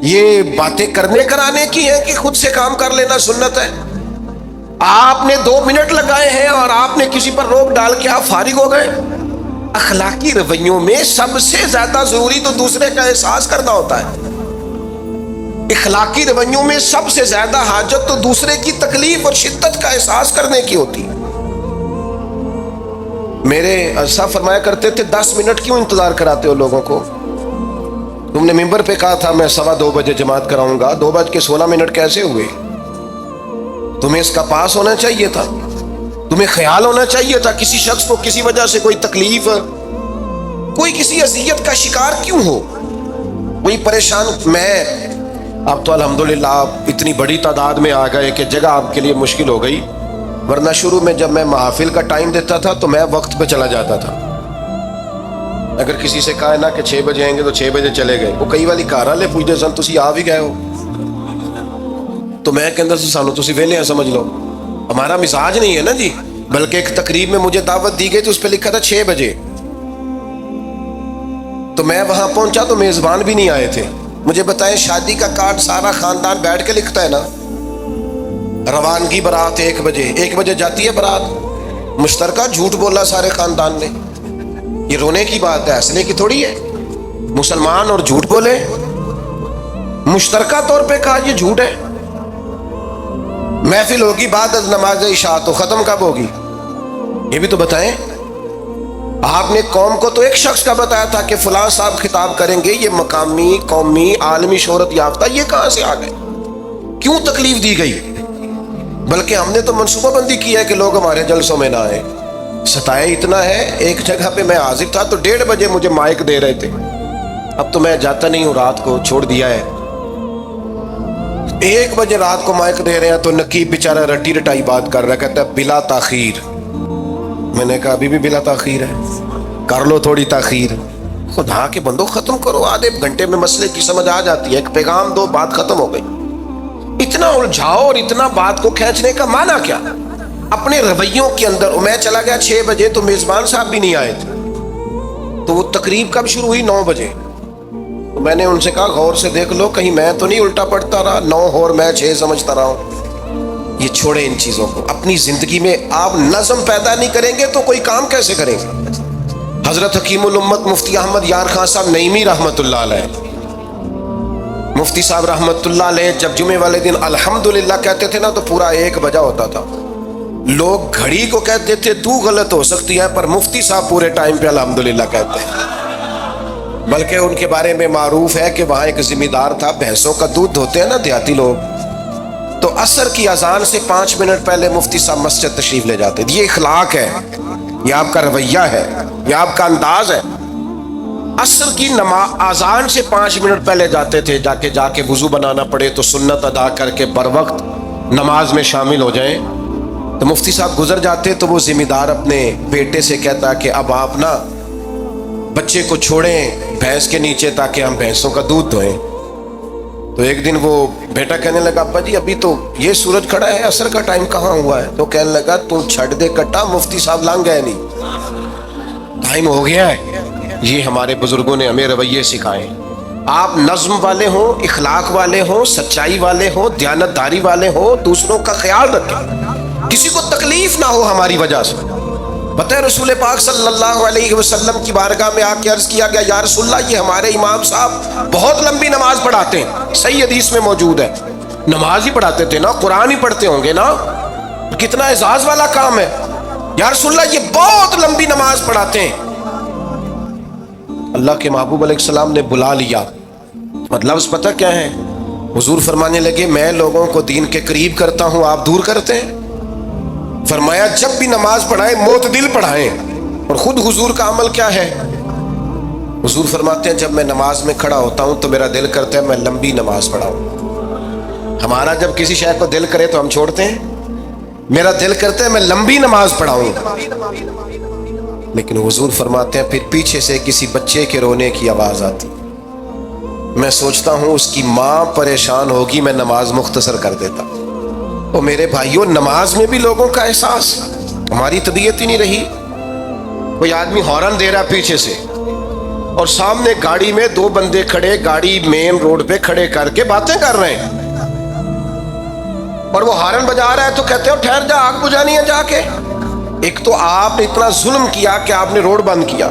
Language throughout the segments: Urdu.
یہ باتیں کرنے کرانے کی ہیں کہ خود سے کام کر لینا سنت ہے؟ آپ نے 2 منٹ لگائے ہیں اور آپ نے کسی پر روک ڈال کے آپ فارغ ہو گئے۔ اخلاقی رویوں میں سب سے زیادہ ضروری تو دوسرے کا احساس کرنا ہوتا ہے۔ اخلاقی رویوں میں سب سے زیادہ حاجت تو دوسرے کی تکلیف اور شدت کا احساس کرنے کی ہوتی ہے۔ میرے صاحب فرمایا کرتے تھے 10 منٹ کیوں انتظار کراتے ہو لوگوں کو؟ تم نے ممبر پہ کہا تھا میں 2:15 بجے جماعت کراؤں گا، 2:16 کیسے ہوئے؟ تمہیں اس کا پاس ہونا چاہیے تھا، تمہیں خیال ہونا چاہیے تھا کسی شخص کو کسی وجہ سے کوئی تکلیف، کوئی کسی اذیت کا شکار کیوں ہو، کوئی پریشان۔ میں اب تو الحمدللہ آپ اتنی بڑی تعداد میں آ گئے کہ جگہ آپ کے لیے مشکل ہو گئی، ورنہ شروع میں جب میں محافل کا ٹائم دیتا تھا تو میں وقت پہ چلا جاتا تھا۔ اگر کسی سے کہا نا کہ 6 بجے آئیں گے تو 6 بجے چلے گئے، وہ کئی والی کار والے پوچھتے سن تسی آ بھی گئے ہو، تو میں کہتا سی سانو تسی ویلے ہیں سمجھ لو۔ ہمارا مزاج نہیں ہے نا جی، بلکہ ایک تقریب میں مجھے دعوت دی گئی تو اس پہ لکھا تھا 6 بجے، تو میں وہاں پہنچا تو میزبان بھی نہیں آئے تھے۔ مجھے بتائیں شادی کا کارڈ سارا خاندان بیٹھ کے لکھتا ہے نا، روانگی برات 1 بجے، 1 بجے جاتی ہے برات، مشترکہ جھوٹ بولا سارے خاندان نے۔ یہ رونے کی بات ہے، ہنسنے کی تھوڑی ہے۔ مسلمان اور جھوٹ بولے، مشترکہ طور پہ کہا یہ جھوٹ ہے۔ محفل ہوگی بعد از نماز عشاء، تو ختم کب ہوگی یہ بھی تو بتائیں۔ آپ نے قوم کو تو ایک شخص کا بتایا تھا کہ فلاں صاحب خطاب کریں گے، یہ مقامی، قومی، عالمی شہرت یافتہ، یہ کہاں سے آ گئے؟ کیوں تکلیف دی گئی؟ بلکہ ہم نے تو منصوبہ بندی کی ہے کہ لوگ ہمارے جلسوں میں نہ آئے۔ ستائے اتنا ہے، ایک جگہ پہ میں حاضر تھا تو 1:30 بجے مجھے مائک دے رہے تھے، اب تو میں جاتا نہیں ہوں، رات کو چھوڑ دیا ہے۔ 1 بجے رات کو مائک دے رہے ہیں تو نقیب بیچارہ رٹی رٹائی بات کر رہا ہے، کہتا ہے بلا تاخیر۔ میں نے کہا ابھی بھی بلا تاخیر ہے، کر لو تھوڑی تاخیر۔ خدا کے بندو ختم کرو، آدھے گھنٹے میں مسئلے کی سمجھ آ جاتی ہے، ایک پیغام دو، بات ختم ہو گئی۔ اتنا الجھاؤ اور اتنا بات کو کھینچنے کا معنی کیا؟ اپنے رویوں کے اندر۔ میں چلا گیا 6 بجے تو میزبان صاحب بھی نہیں آئے تھے، تو وہ تقریب کب شروع ہوئی؟ 9 بجے۔ تو میں نے ان سے کہا غور سے دیکھ لو کہیں میں تو نہیں الٹا پڑتا رہا، 9 اور میں 6 سمجھتا رہا ہوں۔ یہ چھوڑیں ان چیزوں کو، اپنی زندگی میں آپ نظم پیدا نہیں کریں گے تو کوئی کام کیسے کریں گے؟ حضرت حکیم الامت مفتی احمد یار خان صاحب نعیمی رحمت اللہ علیہ، مفتی صاحب رحمت اللہ علیہ جب جمعے والے دن الحمدللہ کہتے تھے نا تو پورا 1 بجا ہوتا تھا۔ لوگ گھڑی کو کہتے تھے تو غلط ہو سکتی ہے، پر مفتی صاحب پورے ٹائم پہ الحمدللہ کہتے ہیں۔ بلکہ ان کے بارے میں معروف ہے کہ وہاں ایک ذمہ دار تھا، بھینسوں کا دودھ دھوتے ہیں نا دیہاتی لوگ، تو عصر کی اذان سے 5 منٹ پہلے مفتی صاحب مسجد تشریف لے جاتے۔ یہ اخلاق ہے، یہ آپ کا رویہ ہے، یہ آپ کا انداز ہے۔ عصر کی اذان سے 5 منٹ پہلے جاتے تھے، جا کے وضو بنانا پڑے تو سنت ادا کر کے بر وقت نماز میں شامل ہو جائیں۔ تو مفتی صاحب گزر جاتے تو وہ ذمہ دار اپنے بیٹے سے کہتا کہ اب آپ نا بچے کو چھوڑیں بھینس کے نیچے تاکہ ہم بھینسوں کا دودھ دھوئیں۔ تو ایک دن وہ بیٹا کہنے لگا ابا جی ابھی تو یہ سورج کھڑا ہے، عصر کا ٹائم کہاں ہوا ہے؟ تو کہنے لگا تو چھڑ دے کٹا، مفتی صاحب لانگ گئے نہیں، ٹائم ہو گیا ہے۔ یہ ہمارے بزرگوں نے ہمیں رویے سکھائے۔ آپ نظم والے ہوں، اخلاق والے ہوں، سچائی والے ہوں، دیانتداری والے ہوں، دوسروں کا خیال رکھیں، کسی کو تکلیف نہ ہو ہماری وجہ سے۔ بتائیں رسول پاک صلی اللہ علیہ وسلم کی بارگاہ میں آ کے عرض کیا گیا یا رسول اللہ یہ ہمارے امام صاحب بہت لمبی نماز پڑھاتے ہیں، صحیح حدیث میں موجود ہے، نماز ہی پڑھاتے تھے نا، قرآن ہی پڑھتے ہوں گے نا، کتنا اعزاز والا کام ہے۔ یا رسول اللہ یہ بہت لمبی نماز پڑھاتے ہیں۔ اللہ کے محبوب علیہ السلام نے بلا لیا، اور لفظ پتہ کیا ہے؟ حضور فرمانے لگے میں لوگوں کو دین کے قریب کرتا ہوں، آپ دور کرتے ہیں۔ فرمایا جب بھی نماز پڑھائیں معتدل پڑھائیں، اور خود حضور کا عمل کیا ہے؟ حضور فرماتے ہیں جب میں نماز میں کھڑا ہوتا ہوں تو میرا دل کرتا ہے میں لمبی نماز پڑھاؤں۔ ہمارا جب کسی شے کو دل کرے تو ہم چھوڑتے ہیں، میرا دل کرتا ہے میں لمبی نماز پڑھاؤں، لیکن حضور فرماتے ہیں پھر پیچھے سے کسی بچے کے رونے کی آواز آتی، میں سوچتا ہوں اس کی ماں پریشان ہوگی، میں نماز مختصر کر دیتا۔ تو میرے بھائیوں نماز میں بھی لوگوں کا احساس، ہماری طبیعت ہی نہیں رہی۔ کوئی آدمی ہارن دے رہا پیچھے سے، اور سامنے گاڑی میں دو بندے کھڑے, گاڑی مین روڈ پہ کھڑے کر کے باتیں کر رہے ہیں, اور وہ ہارن بجا رہا ہے تو کہتے ہو ٹھہر جا, آگ بجھانی ہے جا کے. ایک تو آپ نے اتنا ظلم کیا کہ آپ نے روڈ بند کیا,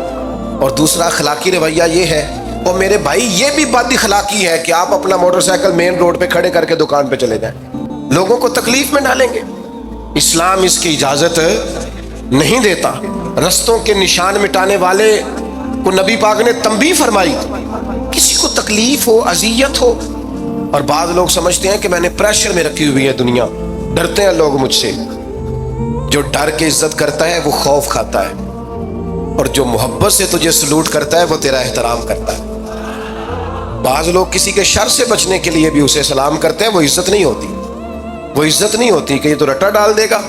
اور دوسرا اخلاقی رویہ یہ ہے, اور میرے بھائی یہ بھی بد اخلاقی ہے کہ آپ اپنا موٹر سائیکل مین روڈ پہ کھڑے کر کے دکان پہ چلے جائیں, لوگوں کو تکلیف میں ڈالیں گے. اسلام اس کی اجازت نہیں دیتا. رستوں کے نشان مٹانے والے کو نبی پاک نے تنبیہ فرمائی, کسی کو تکلیف ہو, اذیت ہو. اور بعض لوگ سمجھتے ہیں کہ میں نے پریشر میں رکھی ہوئی ہے دنیا, ڈرتے ہیں لوگ مجھ سے. جو ڈر کے عزت کرتا ہے وہ خوف کھاتا ہے, اور جو محبت سے تجھے سلوٹ کرتا ہے وہ تیرا احترام کرتا ہے. بعض لوگ کسی کے شر سے بچنے کے لیے بھی اسے سلام کرتے ہیں, وہ عزت نہیں ہوتی, وہ عزت نہیں ہوتی کہ یہ تو رٹا ڈال دے گا.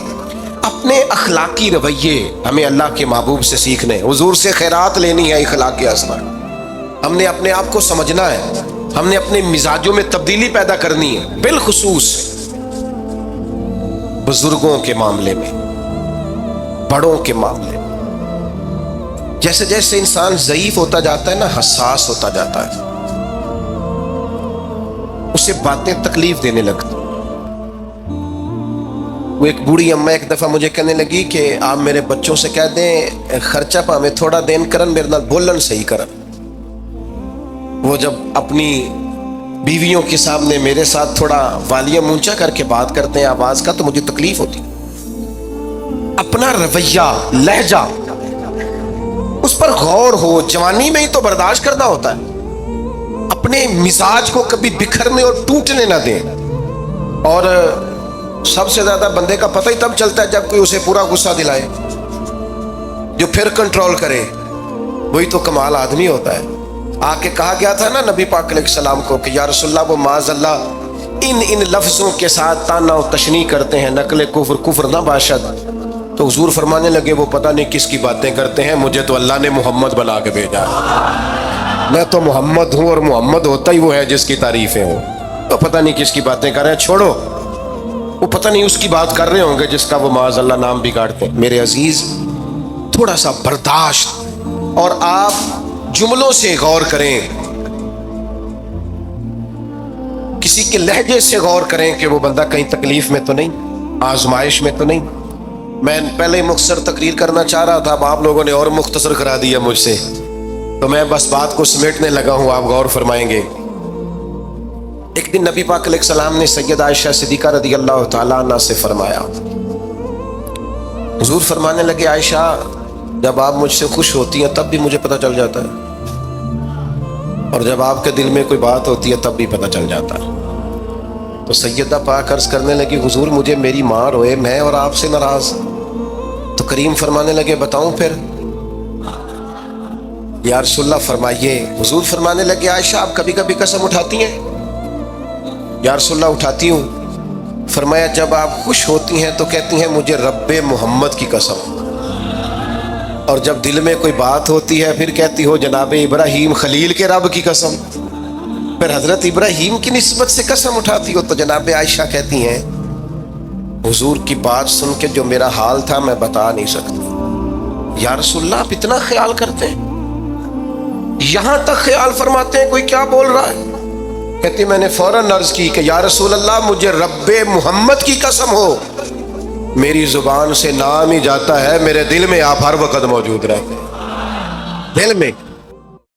اپنے اخلاقی رویے ہمیں اللہ کے محبوب سے سیکھنے, حضور سے خیرات لینی ہے, اخلاق کے اثر. ہم نے اپنے آپ کو سمجھنا ہے, ہم نے اپنے مزاجوں میں تبدیلی پیدا کرنی ہے, بالخصوص بزرگوں کے معاملے میں, بڑوں کے معاملے میں. جیسے جیسے انسان ضعیف ہوتا جاتا ہے نا, حساس ہوتا جاتا ہے, اسے باتیں تکلیف دینے لگتی. وہ ایک بوڑھی اماں ایک دفعہ مجھے کہنے لگی کہ آپ میرے بچوں سے کہہ دیں خرچہ پا میں تھوڑا دین کرن, میرے نال بولن صحیح کرن. وہ جب اپنی بیویوں کے سامنے میرے ساتھ تھوڑا والیوم اونچا کر کے بات کرتے ہیں آواز کا, تو مجھے تکلیف ہوتی. اپنا رویہ, لہجہ, اس پر غور ہو. جوانی میں ہی تو برداشت کرنا ہوتا ہے. اپنے مزاج کو کبھی بکھرنے اور ٹوٹنے نہ دیں. اور سب سے زیادہ بندے کا پتہ ہی تب چلتا ہے جب کوئی اسے پورا غصہ دلائے, جو پھر کنٹرول کرے, وہی تو کمال آدمی ہوتا ہے. آ کے کہا گیا تھا نا نبی پاک علیہ السلام کو کہ یا رسول اللہ, وہ معاذ اللہ ان لفظوں کے ساتھ تانا و تشنیع کرتے ہیں, نقل کفر, کفر نہ باشد. تو حضور فرمانے لگے وہ پتہ نہیں کس کی باتیں کرتے ہیں, مجھے تو اللہ نے محمد بنا کے بھیجا ہے. میں تو محمد ہوں, اور محمد ہوتا ہی وہ ہے جس کی تعریفیں ہوں. تو پتہ نہیں کس کی باتیں کر رہے ہیں, چھوڑو. وہ پتہ نہیں اس کی بات کر رہے ہوں گے جس کا وہ معاذ اللہ نام بگاڑتے ہیں. میرے عزیز, تھوڑا سا برداشت, اور آپ جملوں سے غور کریں, کسی کے لہجے سے غور کریں کہ وہ بندہ کہیں تکلیف میں تو نہیں, آزمائش میں تو نہیں. میں پہلے مختصر تقریر کرنا چاہ رہا تھا, اب آپ لوگوں نے اور مختصر کرا دیا مجھ سے, تو میں بس بات کو سمیٹنے لگا ہوں, آپ غور فرمائیں گے. ایک دن نبی پاک علیہ السلام نے سید عائشہ صدیقہ رضی اللہ تعالیٰ عنہ سے فرمایا. حضور فرمانے لگے عائشہ, جب آپ مجھ سے خوش ہوتی ہیں تب بھی مجھے پتہ چل جاتا ہے, اور جب آپ کے دل میں کوئی بات ہوتی ہے تب بھی پتہ چل جاتا ہے. تو سیدہ پاک عرض کرنے لگی حضور مجھے میری ماں روئے, میں اور آپ سے ناراض. تو کریم فرمانے لگے بتاؤں پھر؟ یا رسول اللہ فرمائیے. حضور فرمانے لگے عائشہ آپ کبھی کبھی قسم اٹھاتی ہیں؟ یا رسول اللہ اٹھاتی ہوں. فرمایا جب آپ خوش ہوتی ہیں تو کہتی ہیں مجھے رب محمد کی قسم, اور جب دل میں کوئی بات ہوتی ہے پھر کہتی ہو جناب ابراہیم خلیل کے رب کی قسم. پھر حضرت ابراہیم کی نسبت سے قسم اٹھاتی ہو. تو جناب عائشہ کہتی ہیں حضور کی بات سن کے جو میرا حال تھا میں بتا نہیں سکتی. یا رسول اللہ آپ اتنا خیال کرتے ہیں, یہاں تک خیال فرماتے ہیں کوئی کیا بول رہا ہے؟ کہتی میں نے فوراً عرض کی کہ یا رسول اللہ مجھے رب محمد کی قسم ہو, میری زبان سے نام ہی جاتا ہے, میرے دل میں آپ ہر وقت موجود رہتے ہیں, دل میں.